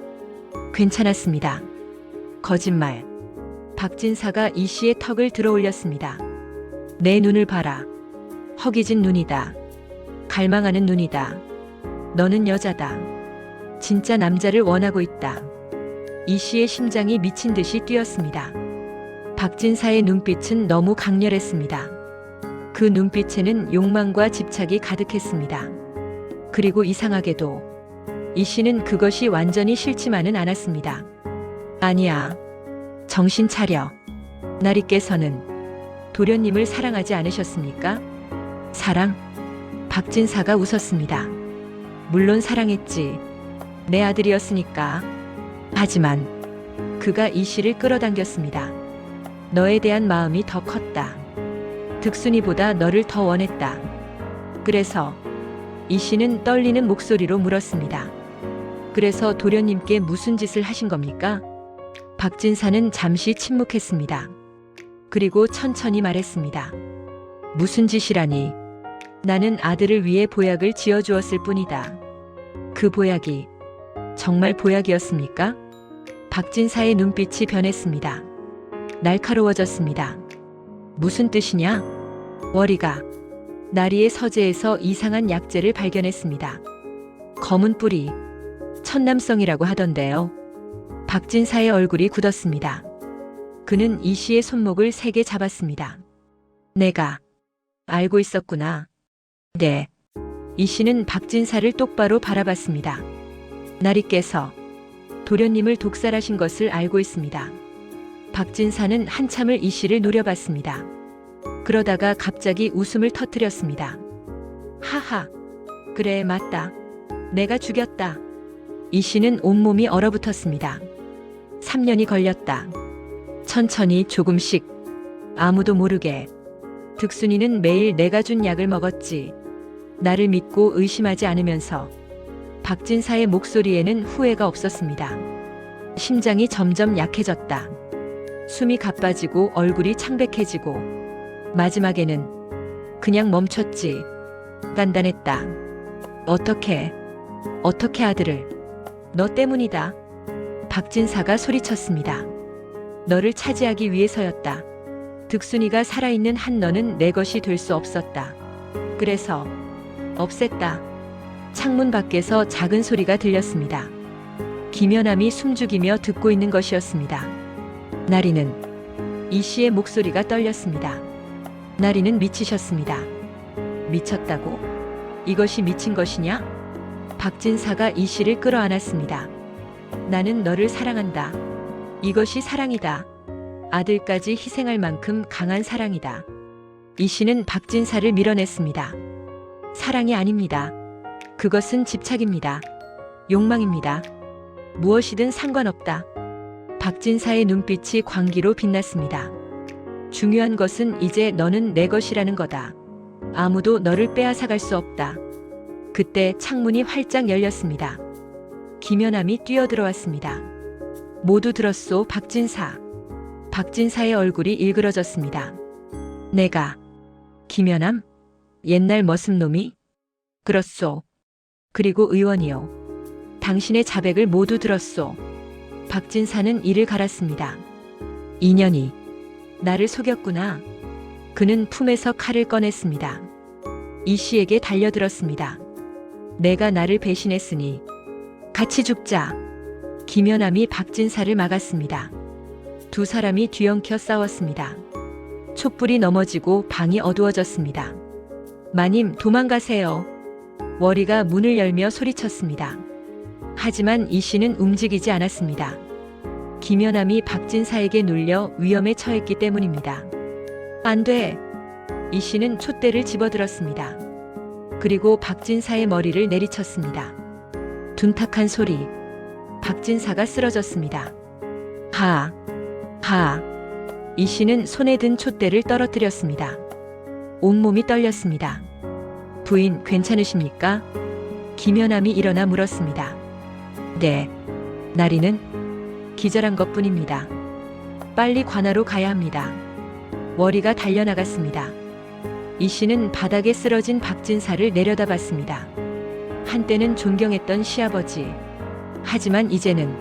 Speaker 1: 괜찮았습니다. 거짓말. 박진사가 이 씨의 턱을 들어 올렸습니다. 내 눈을 봐라. 허기진 눈이다. 갈망하는 눈이다. 너는 여자다. 진짜 남자를 원하고 있다. 이 씨의 심장이 미친 듯이 뛰었습니다. 박진사의 눈빛은 너무 강렬했습니다. 그 눈빛에는 욕망과 집착이 가득했습니다. 그리고 이상하게도 이 씨는 그것이 완전히 싫지만은 않았습니다. 아니야. 정신 차려. 나리께서는 도련님을 사랑하지 않으셨습니까? 사랑? 박진사가 웃었습니다. 물론 사랑했지. 내 아들이었으니까. 하지만 그가 이 씨를 끌어당겼습니다. 너에 대한 마음이 더 컸다. 득순이보다 너를 더 원했다. 그래서 이 씨는 떨리는 목소리로 물었습니다. 그래서 도련님께 무슨 짓을 하신 겁니까? 박진사는 잠시 침묵했습니다. 그리고 천천히 말했습니다. 무슨 짓이라니. 나는 아들을 위해 보약을 지어주었을 뿐이다. 그 보약이 정말 보약이었습니까? 박진사의 눈빛이 변했습니다. 날카로워졌습니다. 무슨 뜻이냐? 월이가 나리의 서재에서 이상한 약재를 발견했습니다. 검은 뿌리, 천남성이라고 하던데요. 박진사의 얼굴이 굳었습니다. 그는 이 씨의 손목을 세게 잡았습니다. 내가 알고 있었구나. 네. 이 씨는 박진사를 똑바로 바라봤습니다. 나리께서 도련님을 독살하신 것을 알고 있습니다. 박진사는 한참을 이 씨를 노려봤습니다. 그러다가 갑자기 웃음을 터뜨렸습니다. 하하. 그래, 맞다. 내가 죽였다. 이 씨는 온몸이 얼어붙었습니다. 3년이 걸렸다. 천천히 조금씩 아무도 모르게. 득순이는 매일 내가 준 약을 먹었지. 나를 믿고 의심하지 않으면서. 박진사의 목소리에는 후회가 없었습니다. 심장이 점점 약해졌다. 숨이 가빠지고 얼굴이 창백해지고 마지막에는 그냥 멈췄지. 간단했다. 어떻게 아들을. 너 때문이다. 박진사가 소리쳤습니다. 너를 차지하기 위해서였다. 득순이가 살아있는 한 너는 내 것이 될 수 없었다. 그래서 없앴다. 창문 밖에서 작은 소리가 들렸습니다. 김연함이 숨죽이며 듣고 있는 것이었습니다. 나리는 이 씨의 목소리가 떨렸습니다. 나리는 미치셨습니다. 미쳤다고? 이것이 미친 것이냐? 박진사가 이 씨를 끌어안았습니다. 나는 너를 사랑한다. 이것이 사랑이다. 아들까지 희생할 만큼 강한 사랑이다. 이 씨는 박진사를 밀어냈습니다. 사랑이 아닙니다. 그것은 집착입니다. 욕망입니다. 무엇이든 상관없다. 박진사의 눈빛이 광기로 빛났습니다. 중요한 것은 이제 너는 내 것이라는 거다. 아무도 너를 빼앗아갈 수 없다. 그때 창문이 활짝 열렸습니다. 김연함이 뛰어들어왔습니다. 모두 들었소, 박진사. 박진사의 얼굴이 일그러졌습니다. 내가 김연함? 옛날 머슴놈이? 그렇소. 그리고 의원이요. 당신의 자백을 모두 들었소. 박진사는 이를 갈았습니다. 인연이 나를 속였구나. 그는 품에서 칼을 꺼냈습니다. 이 씨에게 달려들었습니다. 내가 나를 배신했으니 같이 죽자. 김연함이 박진사를 막았습니다. 두 사람이 뒤엉켜 싸웠습니다. 촛불이 넘어지고 방이 어두워졌습니다. 마님, 도망가세요. 월이가 문을 열며 소리쳤습니다. 하지만 이 씨는 움직이지 않았습니다. 김연함이 박진사에게 눌려 위험에 처했기 때문입니다. 안 돼. 이 씨는 촛대를 집어들었습니다. 그리고 박진사의 머리를 내리쳤습니다. 둔탁한 소리. 박진사가 쓰러졌습니다. 하. 이 씨는 손에 든 촛대를 떨어뜨렸습니다. 온몸이 떨렸습니다. 부인, 괜찮으십니까? 김연함이 일어나 물었습니다. 네. 나리는 기절한 것뿐입니다. 빨리 관하로 가야 합니다. 월이가 달려나갔습니다. 이 씨는 바닥에 쓰러진 박진사를 내려다봤습니다. 한때는 존경했던 시아버지. 하지만 이제는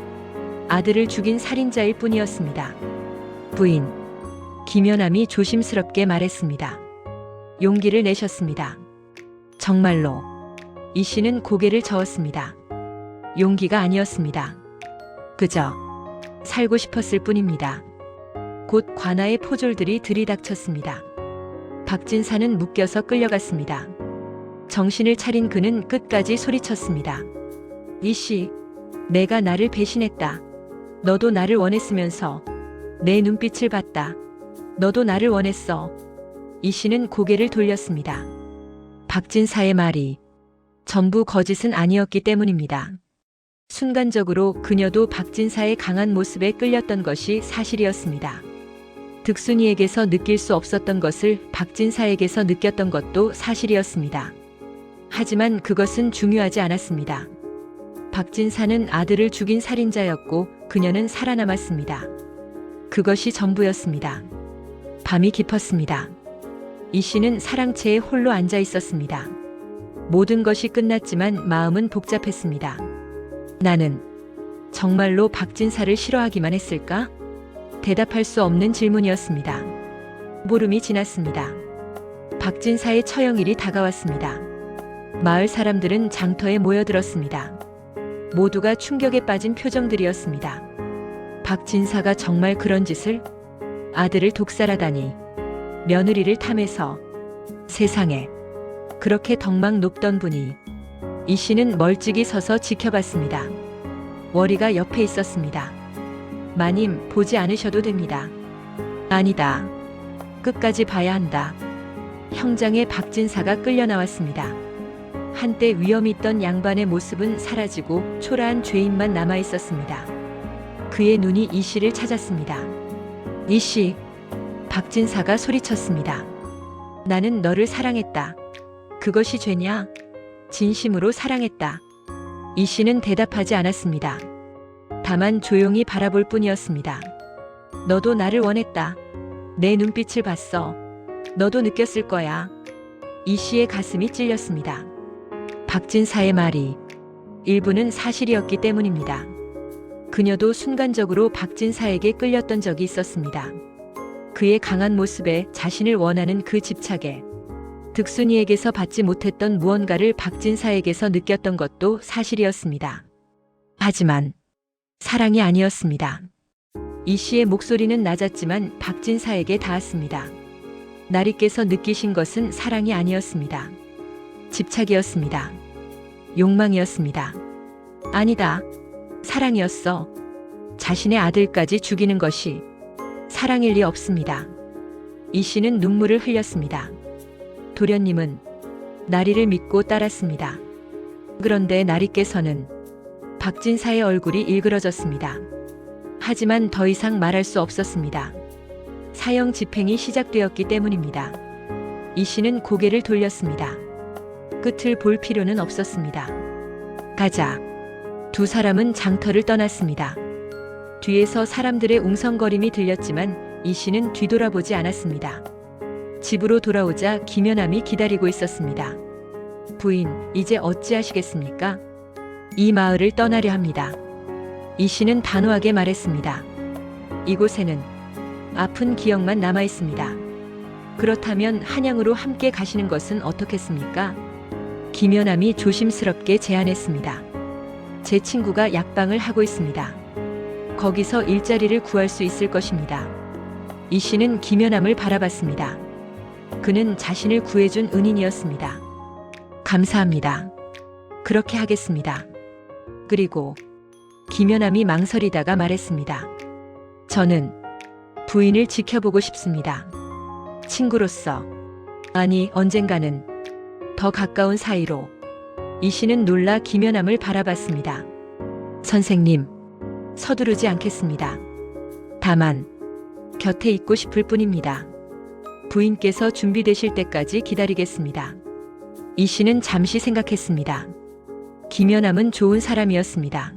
Speaker 1: 아들을 죽인 살인자일 뿐이었습니다. 부인. 김연함이 조심스럽게 말했습니다. 용기를 내셨습니다. 정말로. 이 씨는 고개를 저었습니다. 용기가 아니었습니다. 그저 살고 싶었을 뿐입니다. 곧 관아의 포졸들이 들이닥쳤습니다. 박진사는 묶여서 끌려갔습니다. 정신을 차린 그는 끝까지 소리쳤습니다. 이 씨, 내가 나를 배신했다. 너도 나를 원했으면서 내 눈빛을 봤다. 너도 나를 원했어. 이 씨는 고개를 돌렸습니다. 박진사의 말이 전부 거짓은 아니었기 때문입니다. 순간적으로 그녀도 박진사의 강한 모습에 끌렸던 것이 사실이었습니다. 득순이에게서 느낄 수 없었던 것을 박진사에게서 느꼈던 것도 사실이었습니다. 하지만 그것은 중요하지 않았습니다. 박진사는 아들을 죽인 살인자였고 그녀는 살아남았습니다. 그것이 전부였습니다. 밤이 깊었습니다. 이 씨는 사랑채에 홀로 앉아 있었습니다. 모든 것이 끝났지만 마음은 복잡했습니다. 나는 정말로 박진사를 싫어하기만 했을까? 대답할 수 없는 질문이었습니다. 보름이 지났습니다. 박진사의 처형일이 다가왔습니다. 마을 사람들은 장터에 모여들었습니다. 모두가 충격에 빠진 표정들이었습니다. 박진사가 정말 그런 짓을? 아들을 독살하다니. 며느리를 탐해서. 세상에. 그렇게 덕망 높던 분이. 이 씨는 멀찍이 서서 지켜봤습니다. 월이가 옆에 있었습니다. 마님, 보지 않으셔도 됩니다. 아니다. 끝까지 봐야 한다. 형장에 박진사가 끌려 나왔습니다. 한때 위엄이 있던 양반의 모습은 사라지고 초라한 죄인만 남아 있었습니다. 그의 눈이 이 씨를 찾았습니다. 이 씨. 박진사가 소리쳤습니다. 나는 너를 사랑했다. 그것이 죄냐? 진심으로 사랑했다. 이 씨는 대답하지 않았습니다. 다만 조용히 바라볼 뿐이었습니다. 너도 나를 원했다. 내 눈빛을 봤어. 너도 느꼈을 거야. 이 씨의 가슴이 찔렸습니다. 박진사의 말이 일부는 사실이었기 때문입니다. 그녀도 순간적으로 박진사에게 끌렸던 적이 있었습니다. 그의 강한 모습에 자신을 원하는 그 집착에 득순이에게서 받지 못했던 무언가를 박진사에게서 느꼈던 것도 사실이었습니다. 하지만 사랑이 아니었습니다. 이 씨의 목소리는 낮았지만 박진사에게 닿았습니다. 나리께서 느끼신 것은 사랑이 아니었습니다. 집착이었습니다. 욕망이었습니다. 아니다. 사랑이었어. 자신의 아들까지 죽이는 것이 사랑일 리 없습니다. 이 씨는 눈물을 흘렸습니다. 도련님은 나리를 믿고 따랐습니다. 그런데 나리께서는 박진사의 얼굴이 일그러졌습니다. 하지만 더 이상 말할 수 없었습니다. 사형 집행이 시작되었기 때문입니다. 이 씨는 고개를 돌렸습니다. 끝을 볼 필요는 없었습니다. 가자. 두 사람은 장터를 떠났습니다. 뒤에서 사람들의 웅성거림이 들렸지만 이 씨는 뒤돌아보지 않았습니다. 집으로 돌아오자 김연암이 기다리고 있었습니다. 부인, 이제 어찌하시겠습니까? 이 마을을 떠나려 합니다. 이 씨는 단호하게 말했습니다. 이곳에는 아픈 기억만 남아 있습니다. 그렇다면 한양으로 함께 가시는 것은 어떻겠습니까? 김연암이 조심스럽게 제안했습니다. 제 친구가 약방을 하고 있습니다. 거기서 일자리를 구할 수 있을 것입니다. 이 씨는 김연암을 바라봤습니다. 그는 자신을 구해준 은인이었습니다. 감사합니다. 그렇게 하겠습니다. 그리고 김연암이 망설이다가 말했습니다. 저는 부인을 지켜보고 싶습니다. 친구로서. 아니, 언젠가는 더 가까운 사이로. 이 씨는 놀라 김연암을 바라봤습니다. 선생님, 서두르지 않겠습니다. 다만 곁에 있고 싶을 뿐입니다. 부인께서 준비되실 때까지 기다리겠습니다. 이 씨는 잠시 생각했습니다. 김연암은 좋은 사람이었습니다.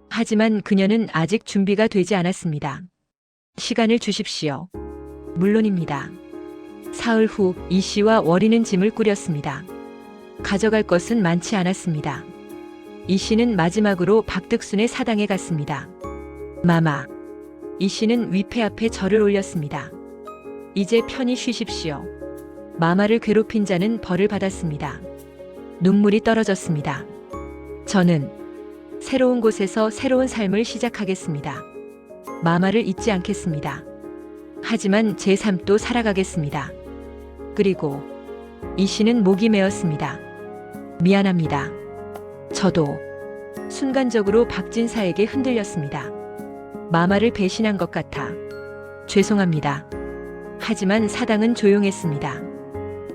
Speaker 1: 하지만 그녀는 아직 준비가 되지 않았습니다. 시간을 주십시오. 물론입니다. 사흘 후 이 씨와 월이는 짐을 꾸렸습니다. 가져갈 것은 많지 않았습니다. 이 씨는 마지막으로 박득순의 사당에 갔습니다. 마마. 이 씨는 위패 앞에 절을 올렸습니다. 이제 편히 쉬십시오. 마마를 괴롭힌 자는 벌을 받았습니다. 눈물이 떨어졌습니다. 저는 새로운 곳에서 새로운 삶을 시작하겠습니다. 마마를 잊지 않겠습니다. 하지만 제 삶도 살아가겠습니다. 그리고 이 씨는 목이 메었습니다. 미안합니다. 저도 순간적으로 박진사에게 흔들렸습니다. 마마를 배신한 것 같아. 죄송합니다. 하지만 사당은 조용했습니다.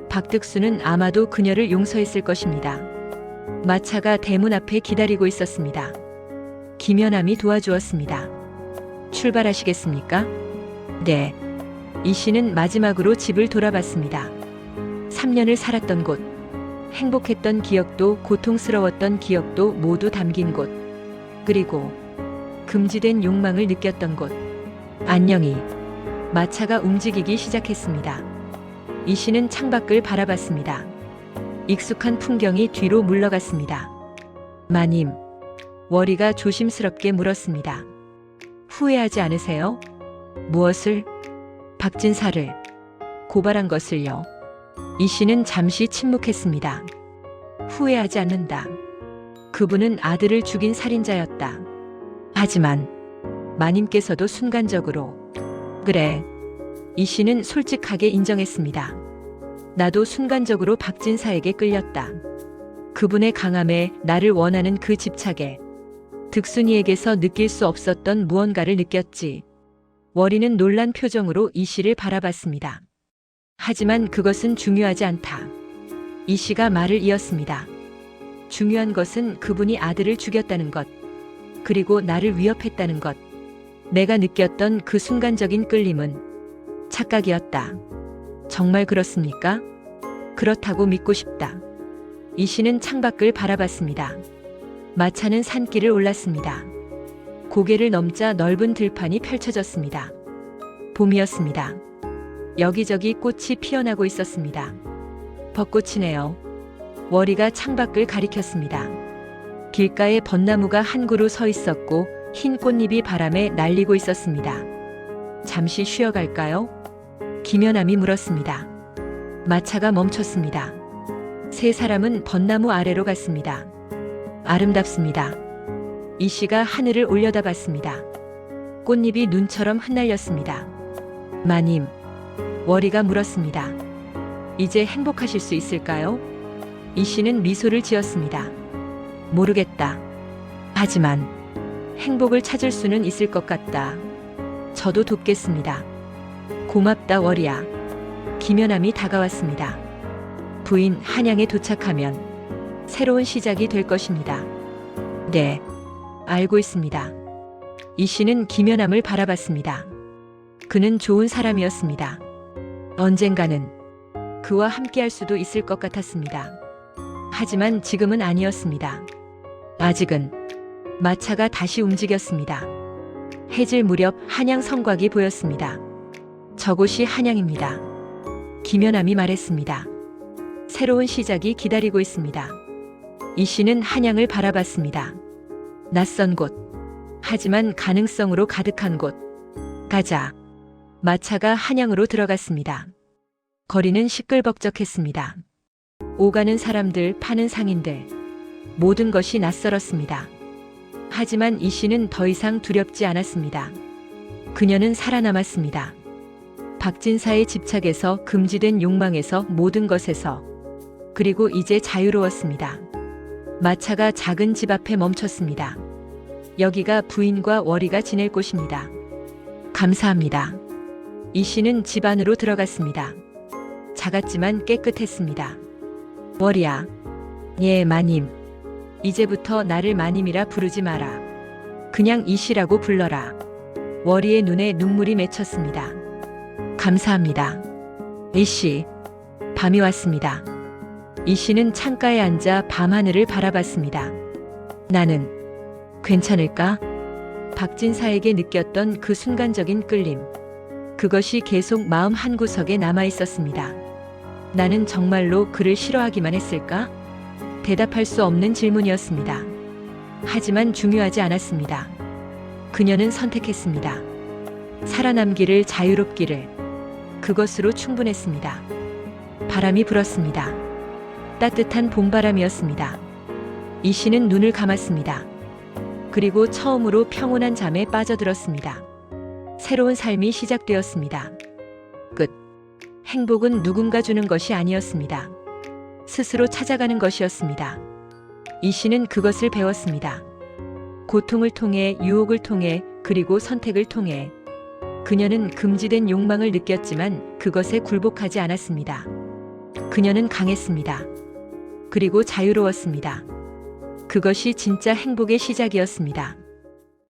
Speaker 1: 박득수는 아마도 그녀를 용서했을 것입니다. 마차가 대문 앞에 기다리고 있었습니다. 김연암이 도와주었습니다. 출발하시겠습니까? 네. 이 씨는 마지막으로 집을 돌아봤습니다. 3년을 살았던 곳, 행복했던 기억도 고통스러웠던 기억도 모두 담긴 곳, 그리고 금지된 욕망을 느꼈던 곳. 안녕히. 마차가 움직이기 시작했습니다. 이 씨는 창밖을 바라봤습니다. 익숙한 풍경이 뒤로 물러갔습니다. 마님, 월이가 조심스럽게 물었습니다. 후회하지 않으세요? 무엇을? 박진사를 고발한 것을요. 이 씨는 잠시 침묵했습니다. 후회하지 않는다. 그분은 아들을 죽인 살인자였다. 하지만 마님께서도 순간적으로 그래. 이 씨는 솔직하게 인정했습니다. 나도 순간적으로 박진사에게 끌렸다. 그분의 강함에, 나를 원하는 그 집착에, 득순이에게서 느낄 수 없었던 무언가를 느꼈지. 월이는 놀란 표정으로 이 씨를 바라봤습니다. 하지만 그것은 중요하지 않다. 이 씨가 말을 이었습니다. 중요한 것은 그분이 아들을 죽였다는 것, 그리고 나를 위협했다는 것. 내가 느꼈던 그 순간적인 끌림은 착각이었다. 정말 그렇습니까? 그렇다고 믿고 싶다. 이 씨는 창밖을 바라봤습니다. 마차는 산길을 올랐습니다. 고개를 넘자 넓은 들판이 펼쳐졌습니다. 봄이었습니다. 여기저기 꽃이 피어나고 있었습니다. 벚꽃이네요. 월이가 창밖을 가리켰습니다. 길가에 벚나무가 한 그루 서 있었고 흰 꽃잎이 바람에 날리고 있었습니다. 잠시 쉬어갈까요? 김연암이 물었습니다. 마차가 멈췄습니다. 세 사람은 벚나무 아래로 갔습니다. 아름답습니다. 이 씨가 하늘을 올려다봤습니다. 꽃잎이 눈처럼 흩날렸습니다. 마님, 월이가 물었습니다. 이제 행복하실 수 있을까요? 이 씨는 미소를 지었습니다. 모르겠다. 하지만 행복을 찾을 수는 있을 것 같다. 저도 돕겠습니다. 고맙다 월이야. 김연암이 다가왔습니다. 부인 한양에 도착하면 새로운 시작이 될 것입니다. 네, 알고 있습니다. 이 씨는 김연암을 바라봤습니다. 그는 좋은 사람이었습니다. 언젠가는 그와 함께할 수도 있을 것 같았습니다. 하지만 지금은 아니었습니다. 아직은. 마차가 다시 움직였습니다. 해질 무렵 한양 성곽이 보였습니다. 저곳이 한양입니다. 김연암이 말했습니다. 새로운 시작이 기다리고 있습니다. 이 씨는 한양을 바라봤습니다. 낯선 곳, 하지만 가능성으로 가득한 곳. 가자. 마차가 한양으로 들어갔습니다. 거리는 시끌벅적했습니다. 오가는 사람들, 파는 상인들, 모든 것이 낯설었습니다. 하지만 이 씨는 더 이상 두렵지 않았습니다. 그녀는 살아남았습니다. 박진사의 집착에서, 금지된 욕망에서, 모든 것에서. 그리고 이제 자유로웠습니다. 마차가 작은 집 앞에 멈췄습니다. 여기가 부인과 월이가 지낼 곳입니다. 감사합니다. 이 씨는 집 안으로 들어갔습니다. 작았지만 깨끗했습니다. 월이야. 예, 마님. 이제부터 나를 마님이라 부르지 마라. 그냥 이 씨라고 불러라. 월이의 눈에 눈물이 맺혔습니다. 감사합니다. 이 씨. 밤이 왔습니다. 이 씨는 창가에 앉아 밤하늘을 바라봤습니다. 나는 괜찮을까? 박진사에게 느꼈던 그 순간적인 끌림. 그것이 계속 마음 한구석에 남아 있었습니다. 나는 정말로 그를 싫어하기만 했을까? 대답할 수 없는 질문이었습니다. 하지만 중요하지 않았습니다. 그녀는 선택했습니다. 살아남기를, 자유롭기를. 그것으로 충분했습니다. 바람이 불었습니다. 따뜻한 봄바람이었습니다. 이 씨는 눈을 감았습니다. 그리고 처음으로 평온한 잠에 빠져들었습니다. 새로운 삶이 시작되었습니다. 끝. 행복은 누군가 주는 것이 아니었습니다. 스스로 찾아가는 것이었습니다. 이 씨는 그것을 배웠습니다. 고통을 통해, 유혹을 통해, 그리고 선택을 통해. 그녀는 금지된 욕망을 느꼈지만 그것에 굴복하지 않았습니다. 그녀는 강했습니다. 그리고 자유로웠습니다. 그것이 진짜 행복의 시작이었습니다.